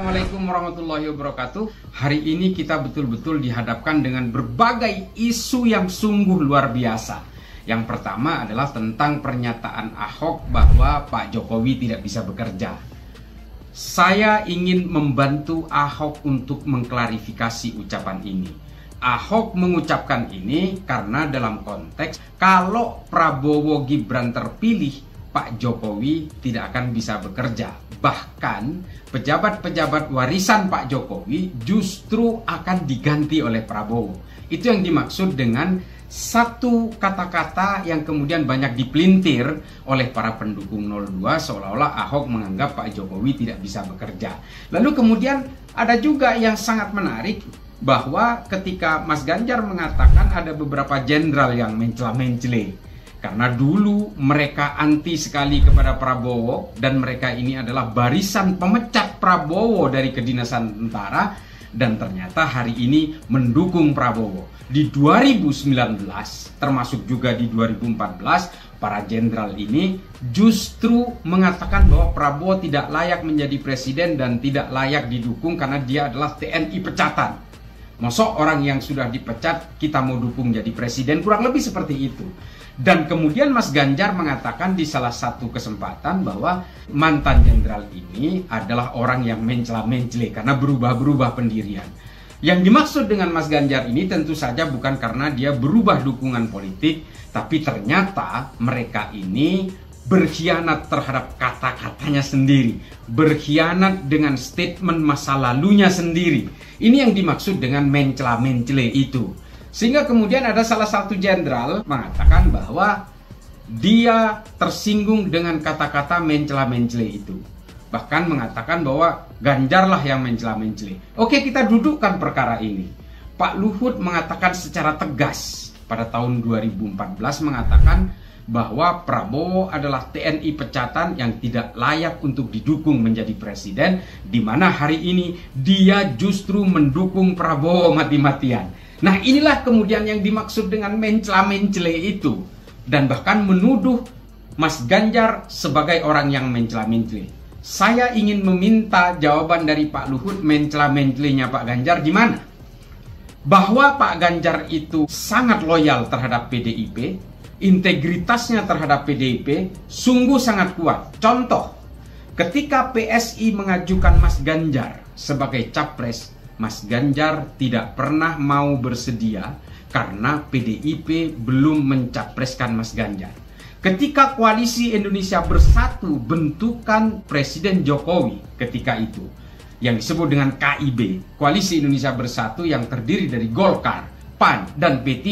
Assalamualaikum warahmatullahi wabarakatuh. Hari ini kita betul-betul dihadapkan dengan berbagai isu yang sungguh luar biasa. Yang pertama adalah tentang pernyataan Ahok bahwa Pak Jokowi tidak bisa bekerja. Saya ingin membantu Ahok untuk mengklarifikasi ucapan ini. Ahok mengucapkan ini karena dalam konteks kalau Prabowo Gibran terpilih, Pak Jokowi tidak akan bisa bekerja. Bahkan pejabat-pejabat warisan Pak Jokowi justru akan diganti oleh Prabowo. Itu yang dimaksud dengan satu kata-kata yang kemudian banyak dipelintir oleh para pendukung 02 seolah-olah Ahok menganggap Pak Jokowi tidak bisa bekerja. Lalu kemudian ada juga yang sangat menarik bahwa ketika Mas Ganjar mengatakan ada beberapa jenderal yang mencela-mencele karena dulu mereka anti sekali kepada Prabowo dan mereka ini adalah barisan pemecat Prabowo dari kedinasan tentara dan ternyata hari ini mendukung Prabowo. Di 2019 termasuk juga di 2014 para jenderal ini justru mengatakan bahwa Prabowo tidak layak menjadi presiden dan tidak layak didukung karena dia adalah TNI pecatan. Masa orang yang sudah dipecat kita mau dukung jadi presiden, kurang lebih seperti itu. Dan kemudian Mas Ganjar mengatakan di salah satu kesempatan bahwa mantan jenderal ini adalah orang yang mencela-mencele karena berubah-berubah pendirian. Yang dimaksud dengan Mas Ganjar ini tentu saja bukan karena dia berubah dukungan politik, tapi ternyata mereka ini berkhianat terhadap kata-katanya sendiri, berkhianat dengan statement masa lalunya sendiri. Ini yang dimaksud dengan mencela-mencele itu. Sehingga kemudian ada salah satu jenderal mengatakan bahwa dia tersinggung dengan kata-kata mencela-mencele itu. Bahkan mengatakan bahwa Ganjarlah yang mencela-mencele. Oke, kita dudukkan perkara ini. Pak Luhut mengatakan secara tegas pada tahun 2014 mengatakan bahwa Prabowo adalah TNI pecatan yang tidak layak untuk didukung menjadi presiden, di mana hari ini dia justru mendukung Prabowo mati-matian. Nah, inilah kemudian yang dimaksud dengan mencela-mencele itu. Dan bahkan menuduh Mas Ganjar sebagai orang yang mencela-mencele. Saya ingin meminta jawaban dari Pak Luhut, mencela-mencelenya Pak Ganjar gimana? Bahwa Pak Ganjar itu sangat loyal terhadap PDIP, integritasnya terhadap PDIP sungguh sangat kuat. Contoh, ketika PSI mengajukan Mas Ganjar sebagai capres, Mas Ganjar tidak pernah mau bersedia karena PDIP belum mencapreskan Mas Ganjar. Ketika Koalisi Indonesia Bersatu bentukan Presiden Jokowi ketika itu, yang disebut dengan KIB, Koalisi Indonesia Bersatu yang terdiri dari Golkar, PAN, dan P3,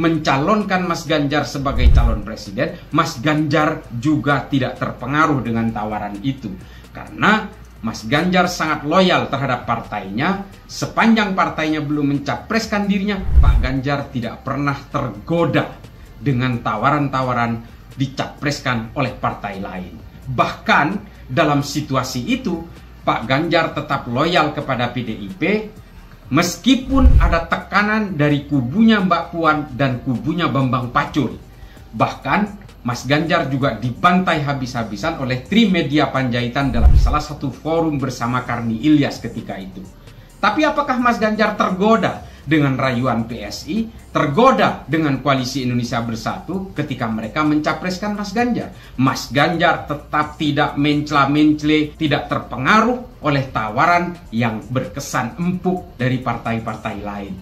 mencalonkan Mas Ganjar sebagai calon presiden, Mas Ganjar juga tidak terpengaruh dengan tawaran itu. Karena Mas Ganjar sangat loyal terhadap partainya. Sepanjang partainya belum mencapreskan dirinya, Pak Ganjar tidak pernah tergoda dengan tawaran-tawaran dicapreskan oleh partai lain. Bahkan dalam situasi itu, Pak Ganjar tetap loyal kepada PDIP meskipun ada tekanan dari kubunya Mbak Puan dan kubunya Bambang Pacul. Bahkan Mas Ganjar juga dibantai habis-habisan oleh Trimedia Panjaitan dalam salah satu forum bersama Karni Ilyas ketika itu. Tapi apakah Mas Ganjar tergoda dengan rayuan PSI, tergoda dengan Koalisi Indonesia Bersatu ketika mereka mencapreskan Mas Ganjar? Mas Ganjar tetap tidak mencela-mencele, tidak terpengaruh oleh tawaran yang berkesan empuk dari partai-partai lain.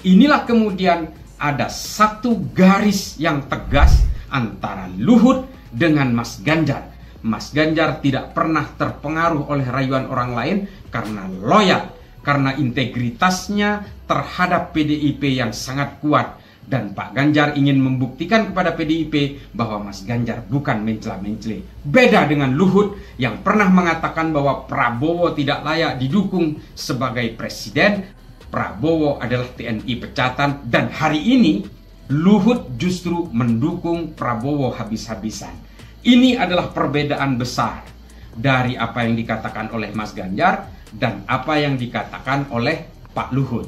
Inilah kemudian ada satu garis yang tegas antara Luhut dengan Mas Ganjar. Mas Ganjar tidak pernah terpengaruh oleh rayuan orang lain karena loyal, karena integritasnya terhadap PDIP yang sangat kuat. Dan Pak Ganjar ingin membuktikan kepada PDIP bahwa Mas Ganjar bukan mencela-mencele. Beda dengan Luhut yang pernah mengatakan bahwa Prabowo tidak layak didukung sebagai presiden. Prabowo adalah TNI pecatan dan hari ini Luhut justru mendukung Prabowo habis-habisan. Ini adalah perbedaan besar dari apa yang dikatakan oleh Mas Ganjar dan apa yang dikatakan oleh Pak Luhut.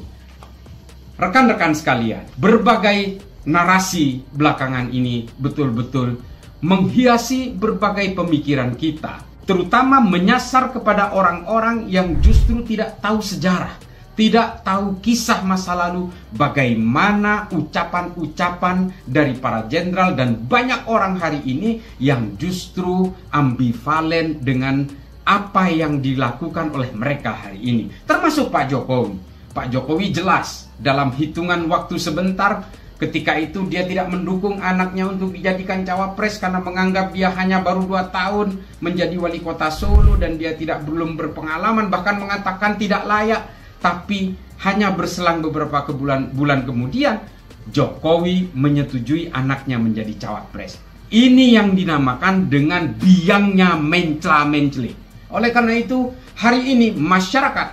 Rekan-rekan sekalian, berbagai narasi belakangan ini betul-betul menghiasi berbagai pemikiran kita terutama menyasar kepada orang-orang yang justru tidak tahu sejarah, tidak tahu kisah masa lalu, bagaimana ucapan-ucapan dari para jenderal dan banyak orang hari ini yang justru ambivalen dengan apa yang dilakukan oleh mereka hari ini. Termasuk Pak Jokowi. Pak Jokowi jelas dalam hitungan waktu sebentar ketika itu dia tidak mendukung anaknya untuk dijadikan cawapres karena menganggap dia hanya baru 2 tahun menjadi wali kota Solo dan dia belum berpengalaman, bahkan mengatakan tidak layak. Tapi hanya berselang beberapa bulan kemudian Jokowi menyetujui anaknya menjadi cawapres. Ini yang dinamakan dengan biangnya mencela-mencela. Oleh karena itu hari ini masyarakat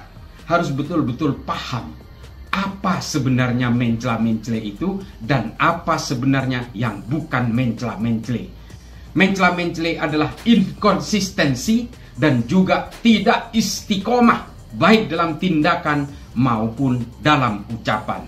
harus betul-betul paham apa sebenarnya mencela-mencela itu dan apa sebenarnya yang bukan mencela-mencela. Mencela-mencela adalah inkonsistensi dan juga tidak istiqomah baik dalam tindakan maupun dalam ucapan.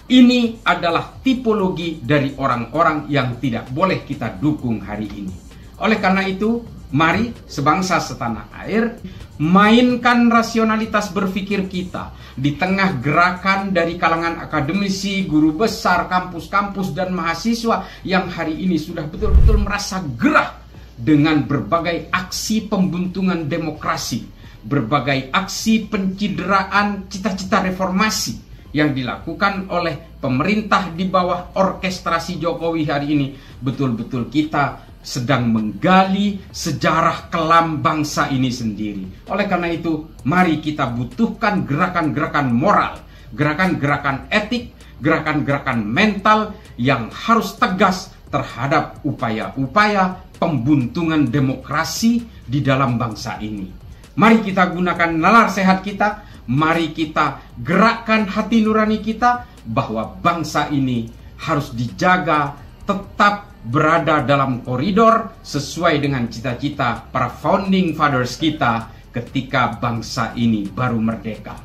Ini adalah tipologi dari orang-orang yang tidak boleh kita dukung hari ini. Oleh karena itu, mari sebangsa setanah air mainkan rasionalitas berpikir kita di tengah gerakan dari kalangan akademisi, guru besar, kampus-kampus dan mahasiswa yang hari ini sudah betul-betul merasa gerah dengan berbagai aksi pembuntungan demokrasi, berbagai aksi pencideraan cita-cita reformasi yang dilakukan oleh pemerintah di bawah orkestrasi Jokowi hari ini. Betul-betul kita sedang menggali sejarah kelam bangsa ini sendiri. Oleh karena itu, mari kita butuhkan gerakan-gerakan moral, gerakan-gerakan etik, gerakan-gerakan mental yang harus tegas terhadap upaya-upaya pembuntungan demokrasi di dalam bangsa ini. Mari kita gunakan nalar sehat kita, mari kita gerakkan hati nurani kita bahwa bangsa ini harus dijaga tetap berada dalam koridor sesuai dengan cita-cita para founding fathers kita ketika bangsa ini baru merdeka.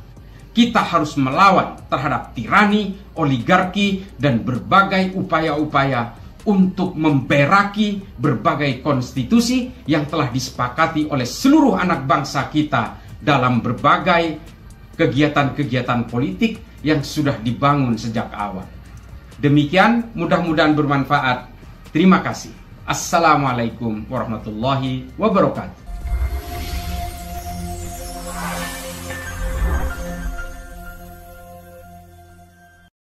Kita harus melawan terhadap tirani, oligarki, dan berbagai upaya-upaya untuk memberaki berbagai konstitusi yang telah disepakati oleh seluruh anak bangsa kita dalam berbagai kegiatan-kegiatan politik yang sudah dibangun sejak awal. Demikian, mudah-mudahan bermanfaat. Terima kasih. Assalamualaikum warahmatullahi wabarakatuh.